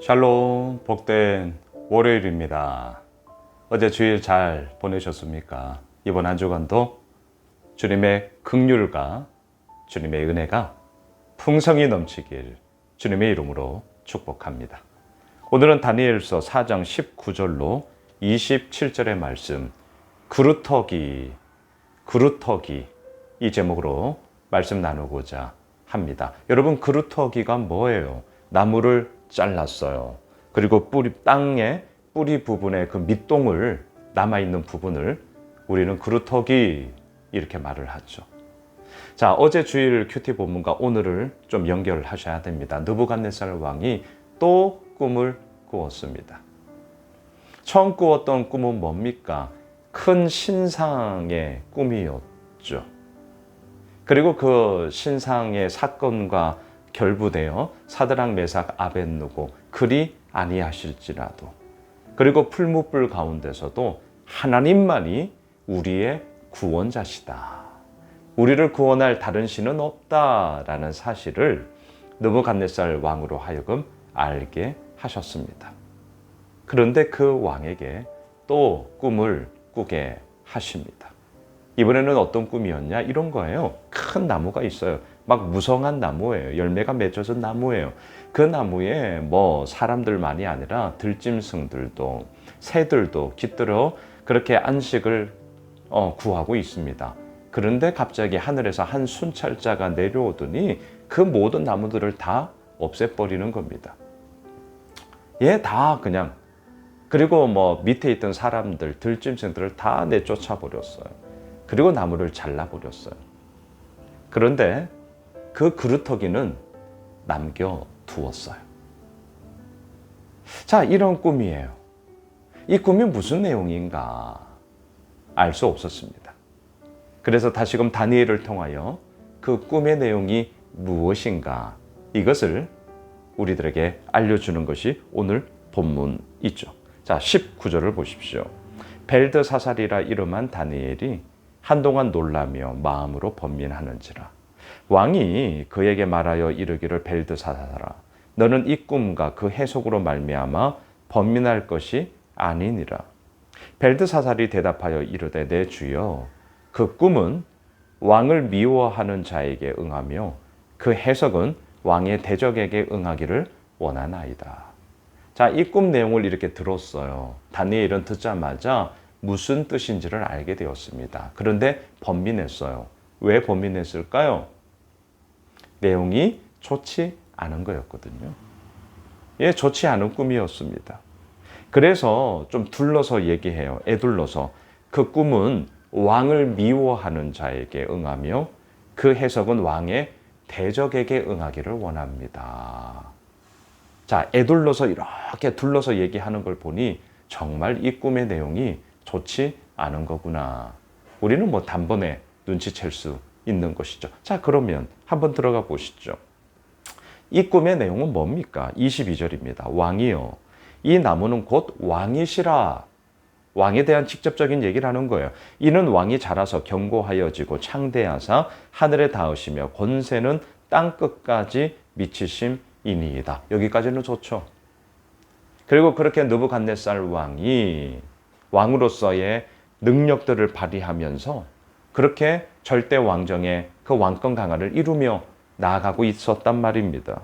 샬롬, 복된 월요일입니다. 어제 주일 잘 보내셨습니까? 이번 한 주간도 주님의 긍휼과 주님의 은혜가 풍성히 넘치길 주님의 이름으로 축복합니다. 오늘은 다니엘서 4장 19절로 27절의 말씀, 그루터기 이 제목으로 말씀 나누고자 합니다. 여러분, 그루터기가 뭐예요? 나무를 잘랐어요. 그리고 땅의 뿌리 부분에 그 밑동을 남아있는 부분을 우리는 그루터기 이렇게 말을 하죠. 자, 어제 주일 큐티 본문과 오늘을 좀 연결하셔야 됩니다. 느부갓네살 왕이 또 꿈을 꾸었습니다. 처음 꾸었던 꿈은 뭡니까? 큰 신상의 꿈이었죠. 그리고 그 신상의 사건과 결부되어 사드락 메삭 아벳느고 그리 아니하실지라도, 그리고 풀무불 가운데서도 하나님만이 우리의 구원자시다, 우리를 구원할 다른 신은 없다라는 사실을 느부갓네살 왕으로 하여금 알게 하셨습니다. 그런데 그 왕에게 또 꿈을 꾸게 하십니다. 이번에는 어떤 꿈이었냐? 이런 거예요. 큰 나무가 있어요. 막 무성한 나무예요. 열매가 맺어진 나무예요. 그 나무에 뭐 사람들만이 아니라 들짐승들도 새들도 깃들어 그렇게 안식을 구하고 있습니다. 그런데 갑자기 하늘에서 한 순찰자가 내려오더니 그 모든 나무들을 다 없애버리는 겁니다. 다 그냥, 그리고 뭐 밑에 있던 사람들, 들짐승들을 다 내쫓아 버렸어요. 그리고 나무를 잘라버렸어요. 그런데 그 그루터기는 남겨두었어요. 자, 이런 꿈이에요. 이 꿈이 무슨 내용인가 알 수 없었습니다. 그래서 다시금 다니엘을 통하여 그 꿈의 내용이 무엇인가, 이것을 우리들에게 알려주는 것이 오늘 본문이죠. 자, 19절을 보십시오. 벨드사살이라 이름한 다니엘이 한동안 놀라며 마음으로 번민하는지라. 왕이 그에게 말하여 이르기를, 벨드사살아, 너는 이 꿈과 그 해석으로 말미암아 번민할 것이 아니니라. 벨드사살이 대답하여 이르되, 내 주여, 그 꿈은 왕을 미워하는 자에게 응하며 그 해석은 왕의 대적에게 응하기를 원하나이다. 자, 이 꿈 내용을 이렇게 들었어요. 다니엘은 듣자마자 무슨 뜻인지를 알게 되었습니다. 그런데 번민했어요. 왜 번민했을까요? 내용이 좋지 않은 거였거든요. 좋지 않은 꿈이었습니다. 그래서 좀 둘러서 얘기해요. 애둘러서. 그 꿈은 왕을 미워하는 자에게 응하며 그 해석은 왕의 대적에게 응하기를 원합니다. 자, 애둘러서 이렇게 둘러서 얘기하는 걸 보니 정말 이 꿈의 내용이 좋지 않은 거구나. 우리는 뭐 단번에 눈치챌 수 있는 것이죠. 자, 그러면 한번 들어가 보시죠. 이 꿈의 내용은 뭡니까? 22절입니다. 왕이여, 이 나무는 곧 왕이시라. 왕에 대한 직접적인 얘기를 하는 거예요. 이는 왕이 자라서 견고하여지고 창대하사 하늘에 닿으시며 권세는 땅 끝까지 미치심이니이다. 여기까지는 좋죠. 그리고 그렇게 느부갓네살 왕이 왕으로서의 능력들을 발휘하면서 그렇게 절대 왕정의 그 왕권 강화를 이루며 나아가고 있었단 말입니다.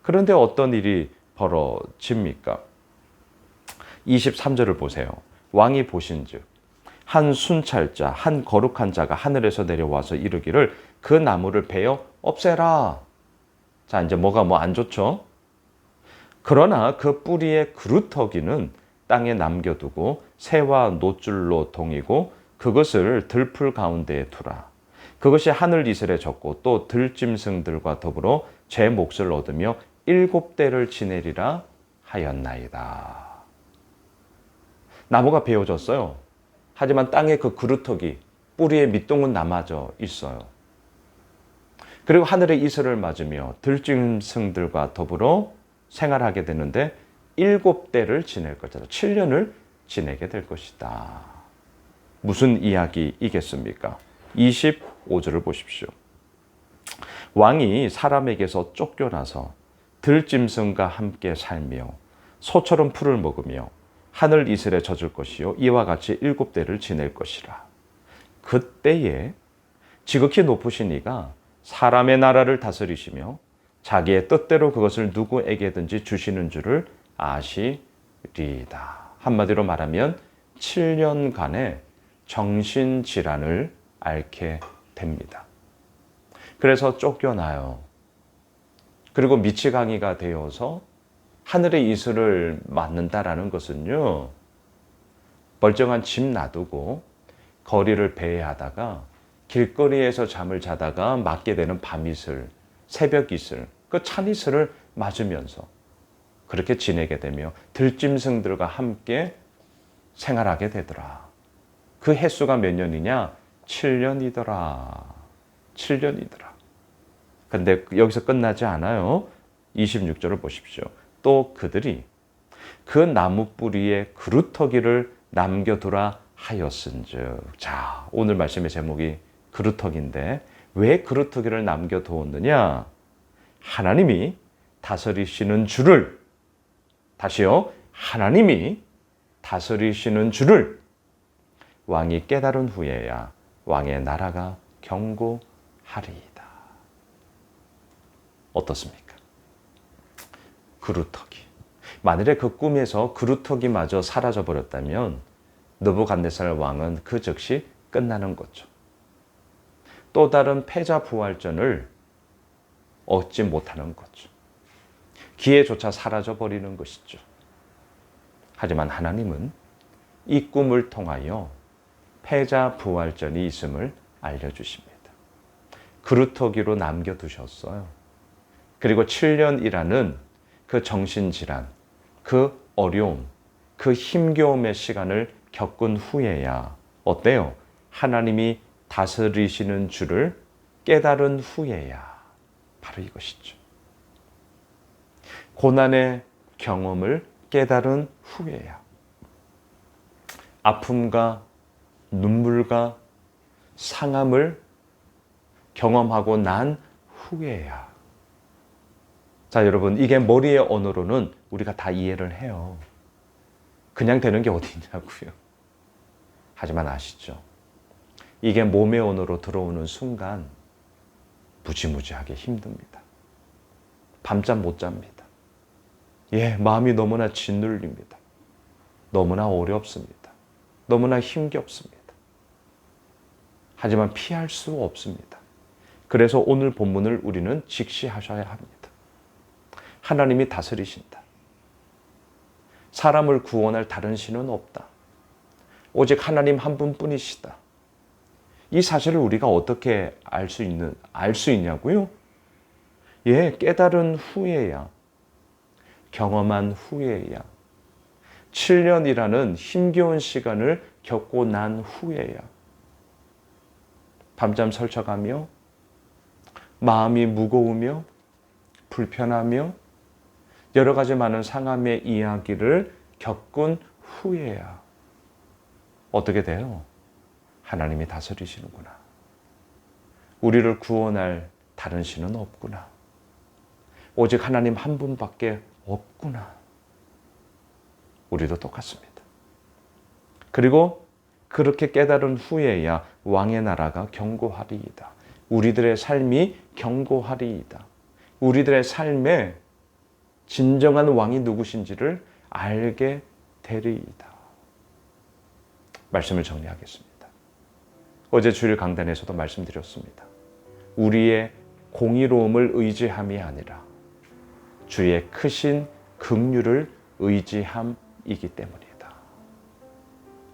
그런데 어떤 일이 벌어집니까? 23절을 보세요. 왕이 보신즉 한 순찰자, 한 거룩한 자가 하늘에서 내려와서 이르기를, 그 나무를 베어 없애라. 자, 이제 뭐가 안 좋죠? 그러나 그 뿌리의 그루터기는 땅에 남겨두고 새와 노줄로 동이고 그것을 들풀 가운데에 두라. 그것이 하늘 이슬에 젖고 또 들짐승들과 더불어 제 몫을 얻으며 7대를 지내리라 하였나이다. 나무가 베어졌어요. 하지만 땅의 그 그루터기, 뿌리의 밑동은 남아져 있어요. 그리고 하늘의 이슬을 맞으며 들짐승들과 더불어 생활하게 되는데 7대를 지낼 것이다. 7년을 지내게 될 것이다. 무슨 이야기이겠습니까? 25절을 보십시오. 왕이 사람에게서 쫓겨나서 들짐승과 함께 살며 소처럼 풀을 먹으며 하늘 이슬에 젖을 것이요 이와 같이 7대를 지낼 것이라. 그때에 지극히 높으신 이가 사람의 나라를 다스리시며 자기의 뜻대로 그것을 누구에게든지 주시는 줄을 아시리이다. 한마디로 말하면 7년간의 정신질환을 앓게 됩니다. 그래서 쫓겨나요. 그리고 미치광이가 되어서 하늘의 이슬을 맞는다라는 것은요, 멀쩡한 집 놔두고 거리를 배회하다가 길거리에서 잠을 자다가 맞게 되는 밤이슬, 새벽 이슬, 그 찬 이슬을 맞으면서 그렇게 지내게 되며 들짐승들과 함께 생활하게 되더라. 그 횟수가 몇 년이냐? 7년이더라. 7년이더라. 근데 여기서 끝나지 않아요. 26절을 보십시오. 또 그들이 그 나무 뿌리에 그루터기를 남겨두라 하였은즉. 자, 오늘 말씀의 제목이 그루터기인데 왜 그루터기를 남겨두었느냐? 하나님이 다스리시는 줄을, 다시요, 하나님이 다스리시는 줄을 왕이 깨달은 후에야 왕의 나라가 견고하리이다. 어떻습니까? 그루터기. 만일에 그 꿈에서 그루터기마저 사라져 버렸다면 느부갓네살 왕은 그 즉시 끝나는 거죠. 또 다른 패자 부활전을 얻지 못하는 거죠. 기회조차 사라져 버리는 것이죠. 하지만 하나님은 이 꿈을 통하여 패자 부활전이 있음을 알려주십니다. 그루터기로 남겨두셨어요. 그리고 7년이라는 그 정신질환, 그 어려움, 그 힘겨움의 시간을 겪은 후에야 어때요? 하나님이 다스리시는 줄을 깨달은 후에야 바로 이것이죠. 고난의 경험을 깨달은 후에야, 아픔과 눈물과 상함을 경험하고 난 후에야. 자, 여러분, 이게 머리의 언어로는 우리가 다 이해를 해요. 그냥 되는 게 어디 있냐고요. 하지만 아시죠? 이게 몸의 언어로 들어오는 순간 무지무지하게 힘듭니다. 밤잠 못 잡니다. 마음이 너무나 짓눌립니다. 너무나 어렵습니다. 너무나 힘겹습니다. 하지만 피할 수 없습니다. 그래서 오늘 본문을 우리는 직시하셔야 합니다. 하나님이 다스리신다. 사람을 구원할 다른 신은 없다. 오직 하나님 한 분뿐이시다. 이 사실을 우리가 어떻게 알 수 있냐고요? 깨달은 후에야, 경험한 후에야, 7년이라는 힘겨운 시간을 겪고 난 후에야, 밤잠 설쳐가며 마음이 무거우며 불편하며 여러 가지 많은 상함의 이야기를 겪은 후에야 어떻게 돼요? 하나님이 다스리시는구나. 우리를 구원할 다른 신은 없구나. 오직 하나님 한 분밖에 없구나. 우리도 똑같습니다. 그리고 그렇게 깨달은 후에야 왕의 나라가 견고하리이다. 우리들의 삶이 견고하리이다. 우리들의 삶에 진정한 왕이 누구신지를 알게 되리이다. 말씀을 정리하겠습니다. 어제 주일 강단에서도 말씀드렸습니다. 우리의 공의로움을 의지함이 아니라 주의 크신 긍휼을 의지함이기 때문이다.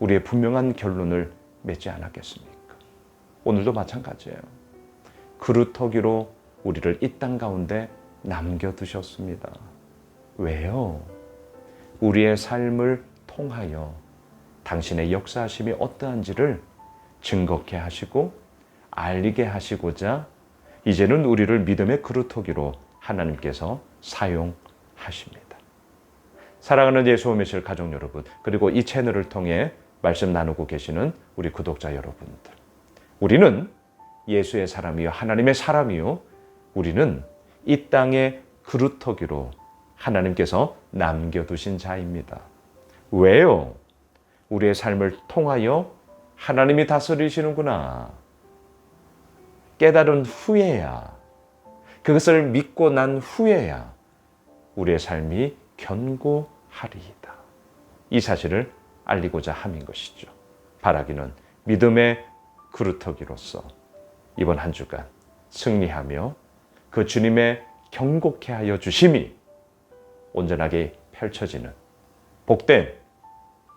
우리의 분명한 결론을 맺지 않았겠습니까? 오늘도 마찬가지예요. 그루터기로 우리를 이 땅 가운데 남겨두셨습니다. 왜요? 우리의 삶을 통하여 당신의 역사하심이 어떠한지를 증거케 하시고 알리게 하시고자 이제는 우리를 믿음의 그루터기로 하나님께서 사용하십니다. 사랑하는 예수 오미실 가족 여러분, 그리고 이 채널을 통해 말씀 나누고 계시는 우리 구독자 여러분들, 우리는 예수의 사람이요 하나님의 사람이요, 우리는 이 땅의 그루터기로 하나님께서 남겨두신 자입니다. 왜요? 우리의 삶을 통하여 하나님이 다스리시는구나 깨달은 후에야, 그것을 믿고 난 후에야 우리의 삶이 견고하리이다. 이 사실을 알리고자 함인 것이죠. 바라기는 믿음의 그루터기로서 이번 한 주간 승리하며 그 주님의 경고케 하여 주심이 온전하게 펼쳐지는 복된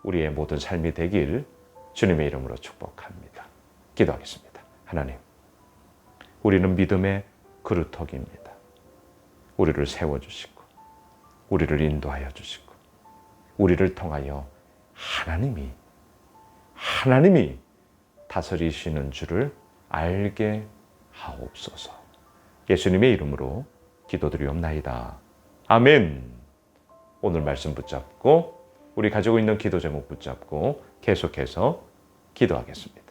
우리의 모든 삶이 되길 주님의 이름으로 축복합니다. 기도하겠습니다. 하나님, 우리는 믿음의 그루터기입니다. 우리를 세워주시고 우리를 인도하여 주시고 우리를 통하여 하나님이 다스리시는 줄을 알게 하옵소서. 예수님의 이름으로 기도드리옵나이다. 아멘. 오늘 말씀 붙잡고 우리 가지고 있는 기도 제목 붙잡고 계속해서 기도하겠습니다.